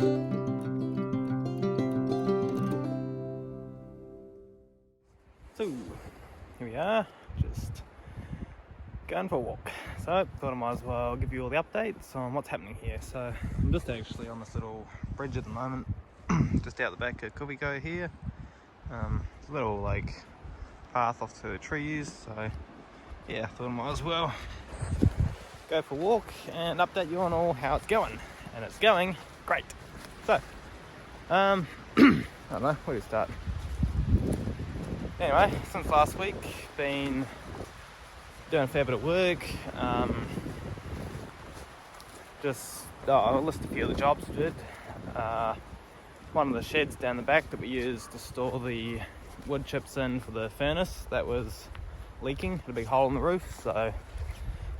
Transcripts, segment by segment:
So here we are, just going for a walk. So thought I might as well give you all the updates on what's happening here. So I'm just actually on this little bridge at the moment, just out the back of FrozenKiwi here. It's a little like path off to the trees. So yeah, thought I might as well go for a walk and update you on all how it's going, and it's going great. So I don't know, where do you start? Anyway, since last week, been doing a fair bit of work. I'll list a few of the jobs we did. One of the sheds down the back that we used to store the wood chips in for the furnace, that was leaking, had a big hole in the roof, so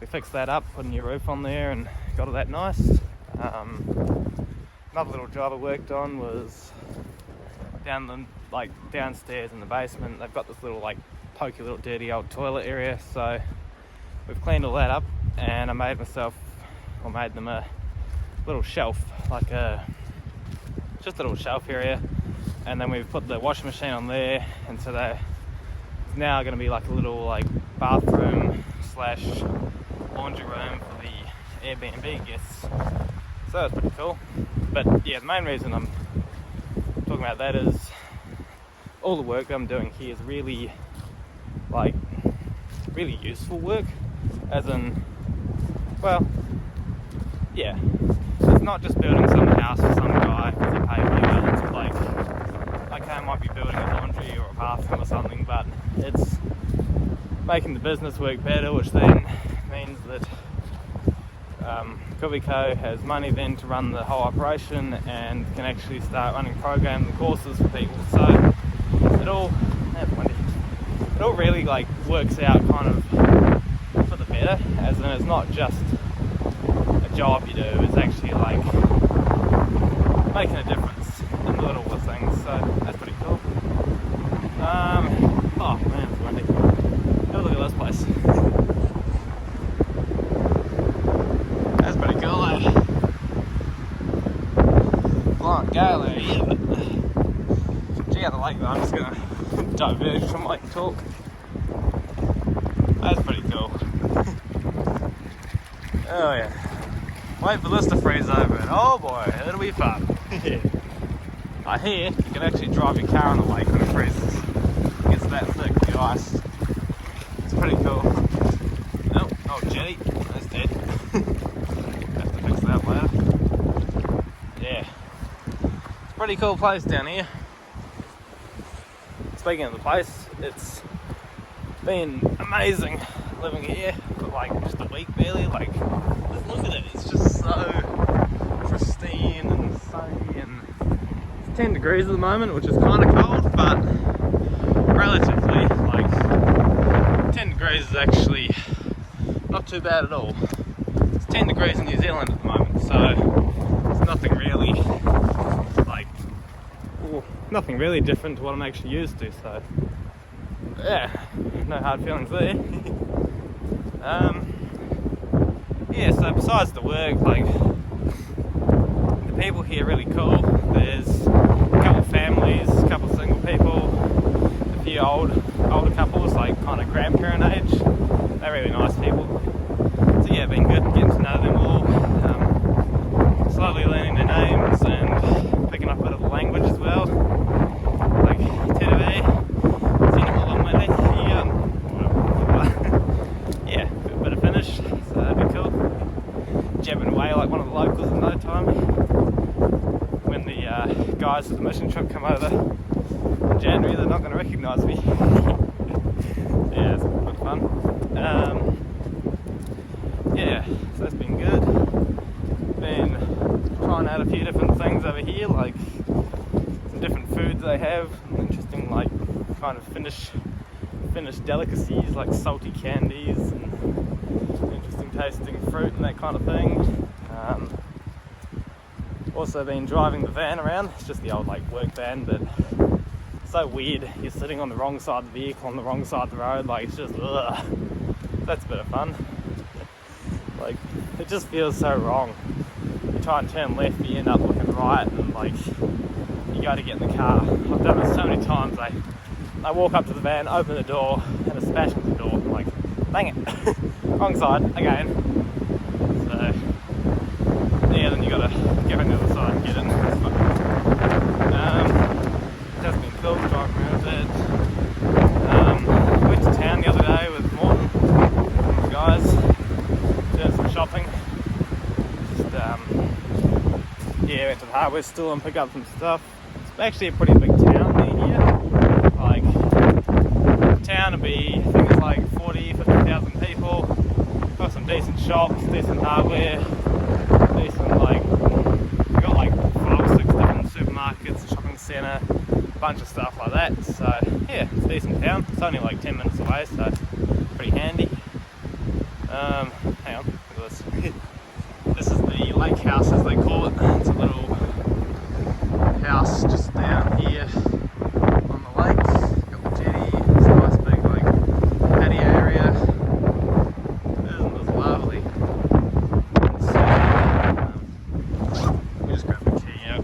we fixed that up, put a new roof on there and got all that nice. Another little job I worked on was downstairs in the basement. They've got this little pokey little dirty old toilet area, so we've cleaned all that up, and I made them a little shelf, just a little shelf area, and then we've put the washing machine on there, and so there's now going to be a little bathroom / laundry room for the Airbnb guests. So that's pretty cool. But yeah, the main reason I'm talking about that is all the work I'm doing here is really useful work, as in, well, yeah, it's not just building some house for some guy because he paid me. It's I might be building a laundry or a bathroom or something, but it's making the business work better, which then means that FrozenKiwi has money then to run the whole operation and can actually start running programs and courses for people. So it all really works out kind of for the better, as in it's not just a job you do, it's actually making a difference in the little things, so that's pretty cool. Oh man, it's windy. Have a look at this place. That's pretty cool, eh? Blind gale out here, but gee, out the lake though, I'm just gonna diverge from talk. That's pretty cool. Oh yeah. Wait for this to freeze over, and oh boy, it'll be fun. I hear you can actually drive your car on the lake when it freezes. It gets that thick, the ice. It's pretty cool. Oh gee, that's dead. Have to fix that later. Yeah. It's a pretty cool place down here. Speaking of the place, it's been amazing living here for just a week barely. Look at it, it's just so pristine and sunny, and it's 10 degrees at the moment, which is kind of cold, but relatively 10 degrees is actually not too bad at all. It's 10 degrees in New Zealand at the moment, so it's nothing really different to what I'm actually used to, so yeah, no hard feelings there. Yeah, so besides the work, the people here are really cool. There's a couple families, a couple single people, a few older couples, kind of grandparent age. They're really nice people. So yeah, been good getting to know them all. Slowly learning their names and picking up a bit of the language as well. Yeah, a bit of Finnish, so that'd be cool. Jabbing away like one of the locals in no time. When the guys at the mission trip come over in January, they're not going to recognise me. Yeah, it's good fun. Yeah, so that's been good. Been trying out a few different things over here, some different foods they have, interesting kind of Finnish delicacies like salty candies and interesting tasting fruit and that kind of thing. Also been driving the van around. It's just the old work van, but it's so weird. You're sitting on the wrong side of the vehicle on the wrong side of the road. It's just ugh. That's a bit of fun. It just feels so wrong. You try and turn left, you end up looking right, and like you go to get in the car. I've done it so many times. I walk up to the van, open the door, and it smashes the door. I'm like, dang it, wrong side again. So yeah, then you gotta go on the other side and get in. It has been cool driving around a bit. Went to town the other day with Morton and the guys, doing some shopping. Just yeah, went to the hardware store and picked up some stuff. It's actually a pretty big town near here. Like, the town would be, I think it's like 50,000 people. Got some decent shops, decent hardware, decent like, we got like 5 or 6 different supermarkets, shopping centre, a bunch of stuff like that. So yeah, it's a decent town. It's only like 10 minutes away, so pretty handy. Hang on, look at this. This is the lake house, as they call it. It's a little house just down here on the lake. Got the jetty. It's a nice big like patio area. Isn't this lovely? So, we just grab the key out.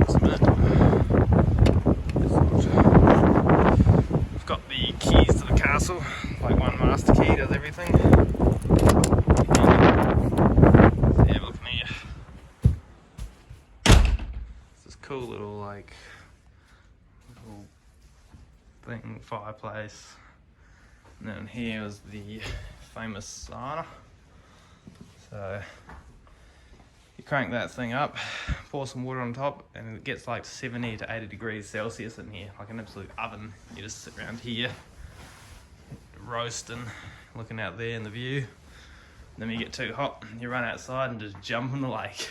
Just a minute. We've got the keys to the castle. Like one master key does everything. Cool little like thing, fireplace, and then here is the famous sauna. So you crank that thing up, pour some water on top, and it gets like 70 to 80 degrees Celsius in here, like an absolute oven. You just sit around here roasting, looking out there in the view. And then when you get too hot, you run outside and just jump in the lake.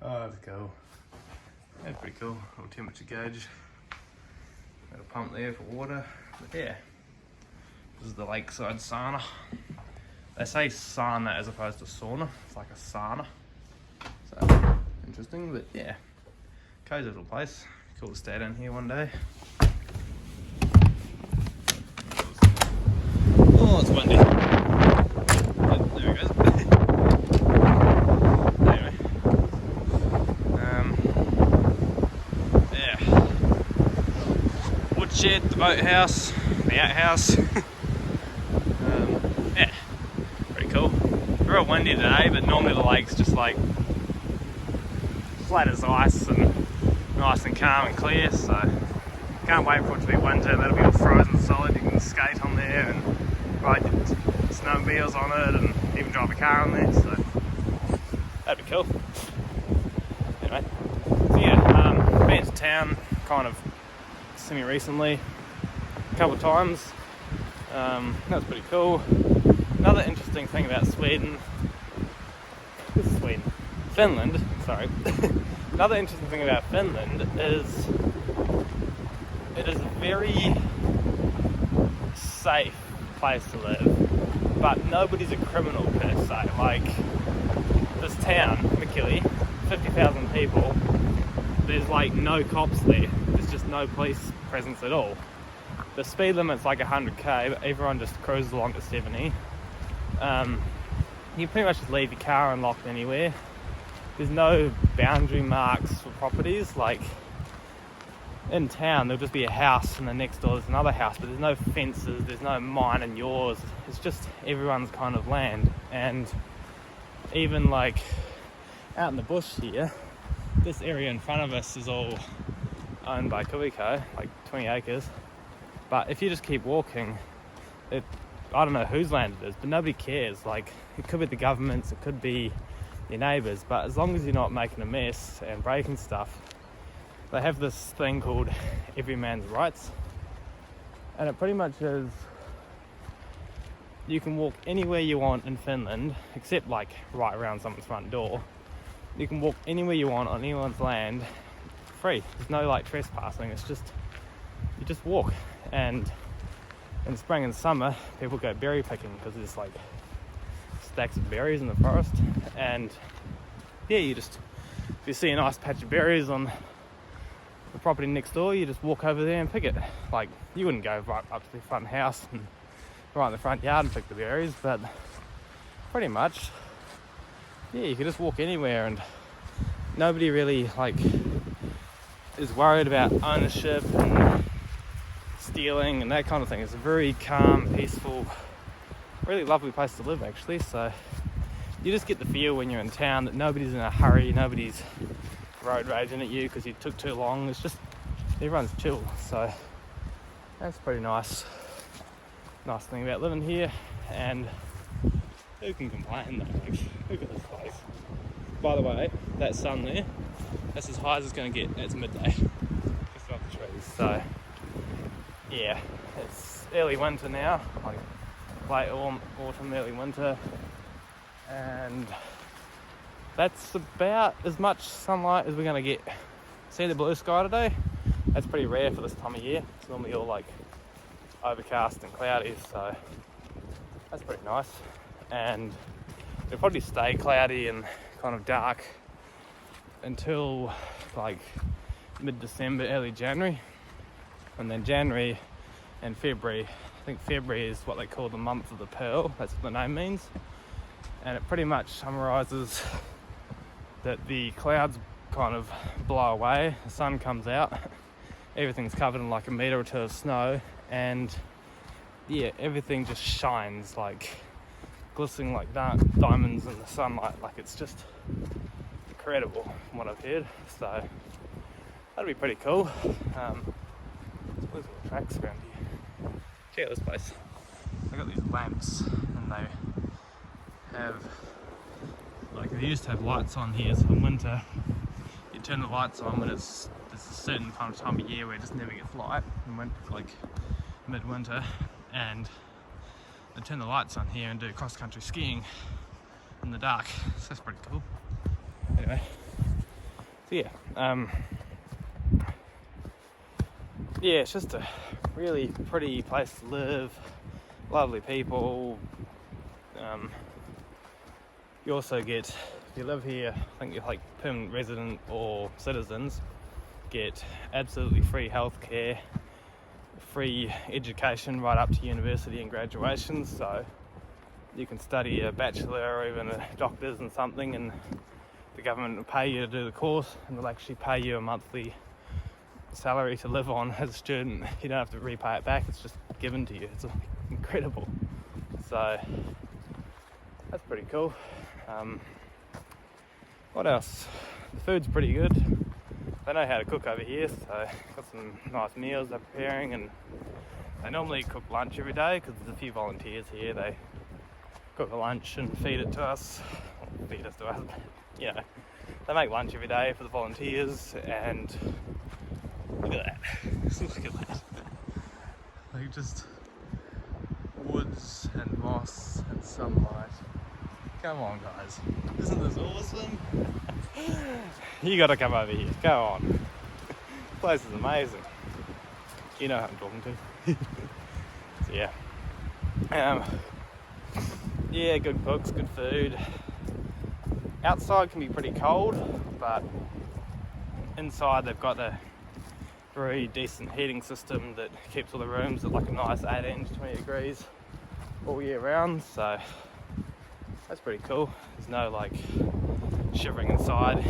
Oh, that's cool. That's pretty cool. Little temperature gauge. Got a pump there for water. But yeah, this is the lakeside sauna. They say sauna as opposed to sauna. It's like a sauna. So interesting, but yeah, cozy little place. Cool to stay down here one day. Oh, it's windy. There it goes. Shed, the boathouse, the outhouse. Yeah, pretty cool. Real windy today, but normally the lake's just like flat as ice and nice and calm and clear, so can't wait for it to be winter. That'll be all frozen solid. You can skate on there and ride snowmobiles on it and even drive a car on there, so that'd be cool. Anyway, so yeah, been to town kind of semi-recently, a couple of times. That's pretty cool. Another interesting thing about Finland, sorry. Another interesting thing about Finland is it is a very safe place to live, but nobody's a criminal per se. Like, this town, Mikili, 50,000 people, there's like no cops there. There's just no police presence at all. The speed limit's like 100k, but everyone just cruises along at 70. You pretty much just leave your car unlocked anywhere. There's no boundary marks for properties. Like, in town there'll just be a house and then next door there's another house, but there's no fences, there's no mine and yours. It's just everyone's kind of land. And even like out in the bush here, this area in front of us is all owned by Kiwiko, like 20 acres. But if you just keep walking, I don't know whose land it is, but nobody cares. Like, it could be the government's, it could be your neighbours, but as long as you're not making a mess and breaking stuff, they have this thing called every man's rights. And it pretty much is, you can walk anywhere you want in Finland, except like right around someone's front door. You can walk anywhere you want on anyone's land, free. There's no like trespassing. It's just, you just walk. And in spring and summer, people go berry picking because there's like stacks of berries in the forest. And yeah, you just, if you see a nice patch of berries on the property next door, you just walk over there and pick it. Like, you wouldn't go right up to the front house and right in the front yard and pick the berries, but pretty much, yeah, you can just walk anywhere and nobody really like is worried about ownership and stealing and that kind of thing. It's a very calm, peaceful, really lovely place to live actually. So you just get the feel when you're in town that nobody's in a hurry, nobody's road raging at you because you took too long. It's just everyone's chill. So that's pretty nice thing about living here. And who can complain though? Like, look at this place. By the way, that sun there, that's as high as it's going to get. It's midday. Just off the trees. So yeah, it's early winter now, like late autumn, early winter, and that's about as much sunlight as we're going to get. See the blue sky today? That's pretty rare for this time of year. It's normally all like overcast and cloudy, so that's pretty nice. And it'll probably stay cloudy and kind of dark until like mid-December, early January. And then January and February, I think February is what they call the month of the pearl, that's what the name means. And it pretty much summarises that the clouds kind of blow away, the sun comes out, everything's covered in like a metre or two of snow, and yeah, everything just shines like glistening like diamonds in the sunlight. Like it's just incredible from what I've heard. So that'll be pretty cool. There's little tracks around here. Check out this place. They got these lamps and they have, like they used to have lights on here, so in winter you turn the lights on when there's a certain kind of time of year where it just never gets light, and like mid-winter, and they turn the lights on here and do cross-country skiing in the dark. So that's pretty cool. Anyway, so yeah, it's just a really pretty place to live, lovely people. You also get, if you live here, I think you're like permanent resident or citizens, get absolutely free healthcare, free education right up to university and graduation. So you can study a bachelor or even a doctor's in something, and the government will pay you to do the course, and they'll actually pay you a monthly salary to live on as a student. You don't have to repay it back, it's just given to you. It's incredible. So that's pretty cool. What else? The food's pretty good. They know how to cook over here, so got some nice meals they're preparing, and they normally cook lunch every day because there's a few volunteers here. They cook a lunch and feed it to us. Well, feed us to us, you know. They make lunch every day for the volunteers, and look at that. Look at that. Like just woods and moss and sunlight. Come on, guys. Isn't this awesome? You gotta come over here. Go on. This place is amazing. You know who I'm talking to. So yeah. Yeah, good cooks, good food. Outside can be pretty cold, but inside they've got a very decent heating system that keeps all the rooms at like a nice 18 to 20 degrees all year round. So that's pretty cool. There's no like shivering inside.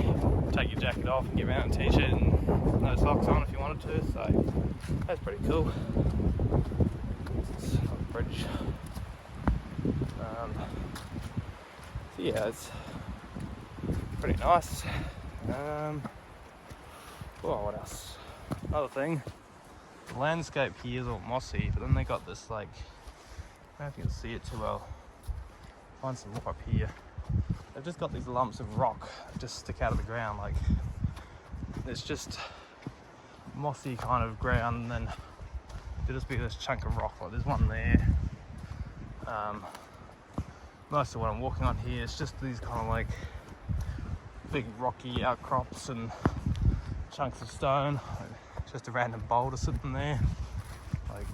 Take your jacket off and get around in a t-shirt and no socks on if you wanted to. So that's pretty cool. It's a bridge. So yeah, it's pretty nice. What else? Another thing. The landscape here is all mossy, but then they got this like, I don't know if you can see it too well. Find some more up here. They've just got these lumps of rock that just stick out of the ground. Like there's just mossy kind of ground, and then there'll just be this chunk of rock. Like there's one there. Most of what I'm walking on here is just these kind of like big rocky outcrops and chunks of stone. Just a random boulder sitting there. Like,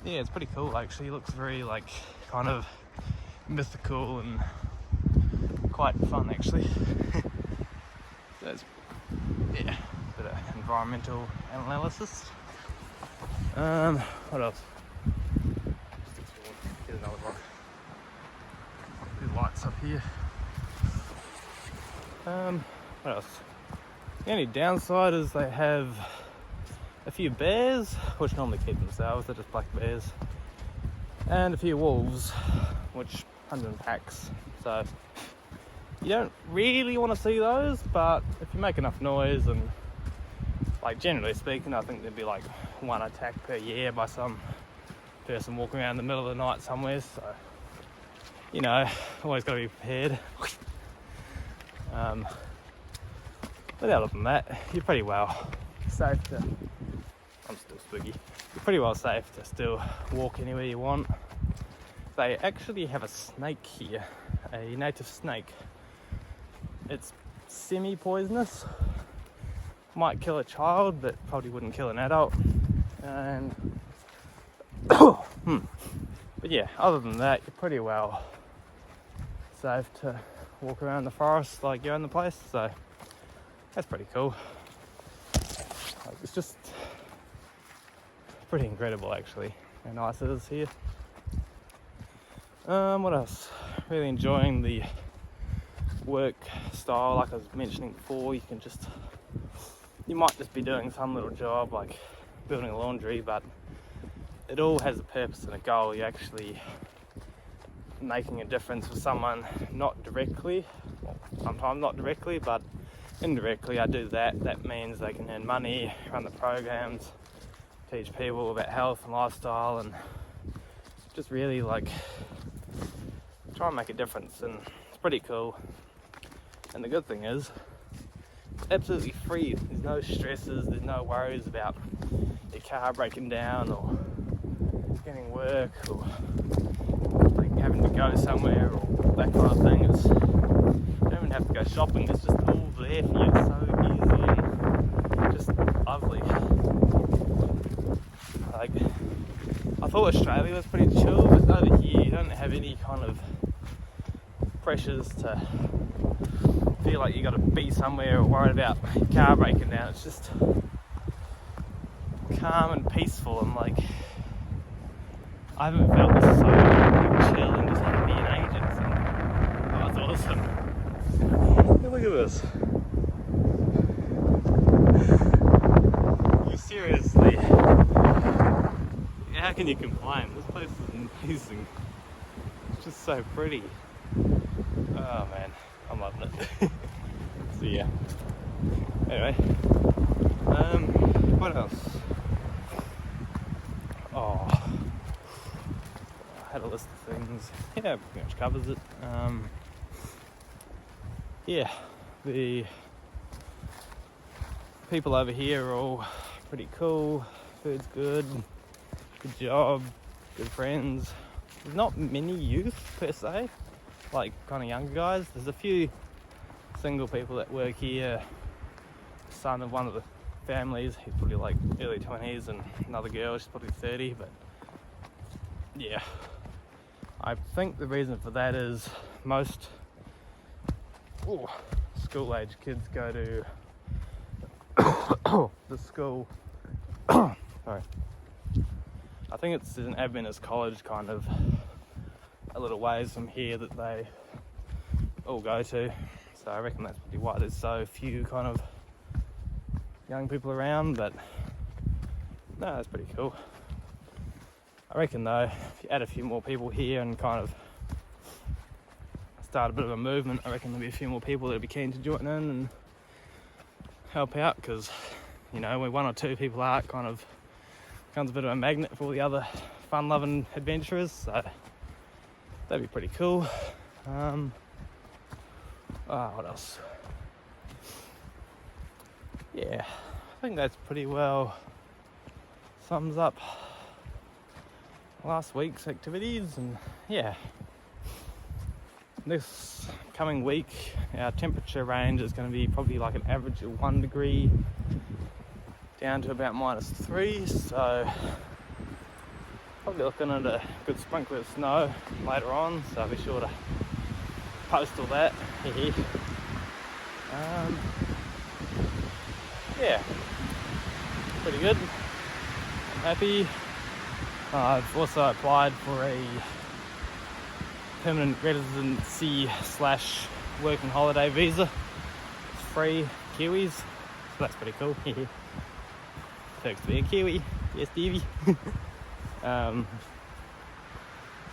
yeah, it's pretty cool actually. It looks very like kind of mythical and quite fun actually. That's, yeah, a bit of environmental analysis. What else? Just explore. Get another rock. There's lights up here. What else? The only downside is they have a few bears, which normally keep themselves, they're just black bears, and a few wolves, which hunt in packs. So you don't really want to see those, but if you make enough noise, and like generally speaking, I think there'd be like one attack per year by some person walking around in the middle of the night somewhere. So you know, always got to be prepared. But other than that, you're pretty well safe to. I'm still spooky. You're pretty well safe to still walk anywhere you want. They actually have a snake here, a native snake. It's semi-poisonous. Might kill a child, but probably wouldn't kill an adult. And but yeah, other than that, you're pretty well safe to walk around the forest like you own the place. So that's pretty cool. Like, it's just pretty incredible actually how nice it is here. What else? Really enjoying the work style. Like I was mentioning before, you might just be doing some little job like building a laundry, but it all has a purpose and a goal. You're actually making a difference for someone, not directly, well, sometimes not directly, but indirectly. I do that. That means they can earn money, run the programs, teach people about health and lifestyle, and just really like try and make a difference. And it's pretty cool. And the good thing is, it's absolutely free. There's no stresses, there's no worries about your car breaking down or getting work or like having to go somewhere or that kind of thing. You don't even have to go shopping, it's just all there for you. It's so easy and just lovely. Like, I thought Australia was pretty chill, but over here you don't have any kind of pressures to feel like you got to be somewhere or worried about your car breaking down. It's just calm and peaceful, and like I haven't felt this so chill and just happy in ages. And oh, it's awesome. Hey, look at this. You seriously? How can you complain? This place is amazing. It's just so pretty. Oh man, I'm loving it. So yeah. Anyway, what else? Oh, I had a list of things. Yeah, pretty much covers it. Yeah, the people over here are all pretty cool. Food's good. Good job. Good friends. There's not many youth per se, like kind of younger guys. There's a few single people that work here. Son of one of the families, he's probably like early 20s, and another girl, she's probably 30. But yeah, I think the reason for that is most school age kids go to the school. Sorry. I think it's an Adventist college kind of a little ways from here that they all go to. So I reckon that's probably why there's so few kind of young people around. But no, that's pretty cool. I reckon though, if you add a few more people here and kind of start a bit of a movement, I reckon there'll be a few more people that'll be keen to join in and help out, because you know, when one or two people are, it kind of becomes a bit of a magnet for all the other fun-loving adventurers. So that'd be pretty cool. What else? Yeah, I think that's pretty well sums up last week's activities. And yeah, this coming week our temperature range is going to be probably like an average of 1 degree down to about -3, so probably looking at a good sprinkle of snow later on, so I'll be sure to post all that. Yeah, pretty good. I'm happy. I've also applied for a permanent residency / working holiday visa, free Kiwis, so that's pretty cool. Perks to be a Kiwi, yes Stevie. So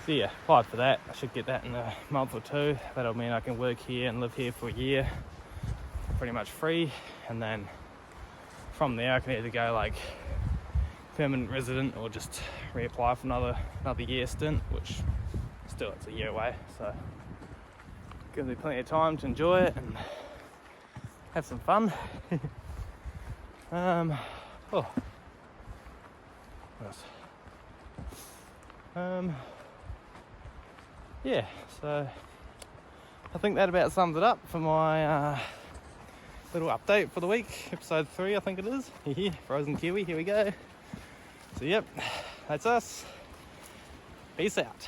yeah, applied for that. I should get that in a month or two. That'll mean I can work here and live here for a year, pretty much free, and then from there I can either go like permanent resident or just reapply for another year stint, which still it's a year away, so gives me plenty of time to enjoy it and have some fun. What else? Yeah, so I think that about sums it up for my little update for the week. Episode 3, I think it is. FrozenKiwi, here we go. So yep, that's us. Peace out.